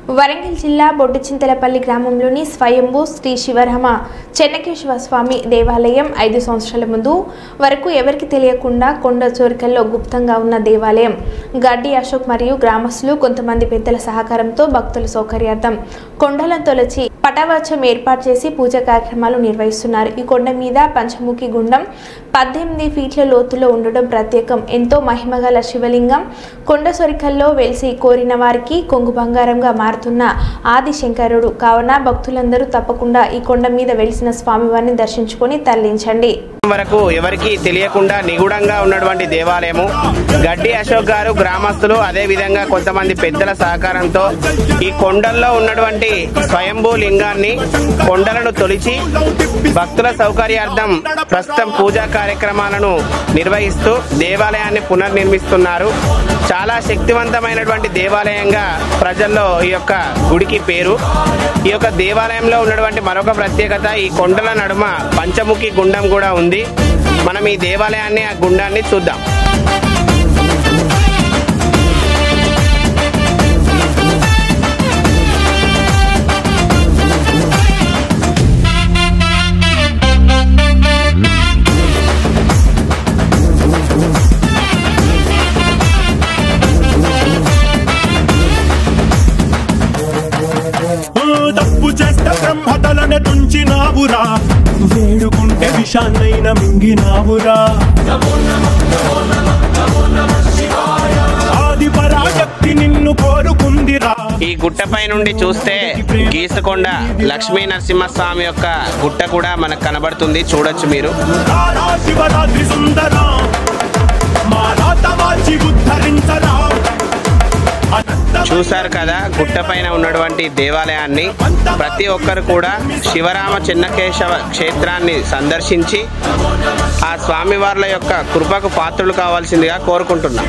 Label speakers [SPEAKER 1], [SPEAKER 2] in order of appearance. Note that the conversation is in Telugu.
[SPEAKER 1] వరంగల్ జిల్లా బొడ్డుచింతలపల్లి గ్రామంలోని స్వయంభూ శ్రీ శివరామ చెన్నకేశవ స్వామి దేవాలయం 5 సంవత్సరాల ముందు వరకు ఎవరికి తెలియకుండా కొండ చోరికల్లో గుప్తంగా ఉన్న దేవాలయం. గడ్డి అశోక్ మరియు గ్రామస్తులు కొంతమంది పెద్దల సహకారంతో భక్తుల సౌకర్యార్థం కొండలను తొలచి పటవచం ఏర్పాటు చేసి పూజా కార్యక్రమాలు నిర్వహిస్తున్నారు. ఈ కొండ మీద పంచముఖి గుండం 18 ఫీట్ల లోతులో ఉండడం ప్రత్యేకం. ఎంతో మహిమగల శివలింగం కొండ సొరికల్లో వెలిసి కోరిన వారికి కొంగు బంగారంగా మారుతున్న ఆది శంకరుడు కావున భక్తులందరూ తప్పకుండా ఈ కొండ మీద వెలిసిన స్వామివారిని దర్శించుకొని తరలించండి.
[SPEAKER 2] వరకు ఎవరికి తెలియకుండా నిగూఢంగా ఉన్నటువంటి దేవాలయము. గడ్డి అశోక్ గారు గ్రామస్తులు అదే విధంగా కొంతమంది పెద్దల సహకారంతో ఈ కొండల్లో ఉన్నటువంటి స్వయంభూ లింగాన్ని కొండలను తొలిచి భక్తుల సౌకర్యార్థం ప్రస్తుతం పూజా కార్యక్రమాలను నిర్వహిస్తూ దేవాలయాన్ని పునర్నిర్మిస్తున్నారు. చాలా శక్తివంతమైనటువంటి దేవాలయంగా ప్రజల్లో ఈ యొక్క గుడికి పేరు. ఈ యొక్క దేవాలయంలో ఉన్నటువంటి మరొక ప్రత్యేకత ఈ కొండల నడుమ పంచముఖి గుండం కూడా ఉంది. మనం ఈ దేవాలయాన్ని ఆ గుండాన్ని చూద్దాం.
[SPEAKER 3] తప్పు చేస్తే బ్రహ్మతలనే తుంచినావురా, వేడుకుంటే విషాన్నైనా మింగినావురా. ఆది పరాశక్తి నిన్ను కోరుకుందిరా.
[SPEAKER 2] ఈ గుట్టపై నుండి చూస్తే గీసుకొండ లక్ష్మీ నరసింహస్వామి యొక్క గుట్ట కూడా మనకు కనబడుతుంది, చూడొచ్చు మీరు.
[SPEAKER 3] శివరాత్రి సుందర
[SPEAKER 2] చూశారు కదా గుట్టపైన ఉన్నటువంటి దేవాలయాన్ని. ప్రతి ఒక్కరు కూడా శివరామ చెన్నకేశవ క్షేత్రాన్ని సందర్శించి ఆ స్వామివార్ల యొక్క కృపకు పాత్రులు కావాల్సిందిగా కోరుకుంటున్నాం.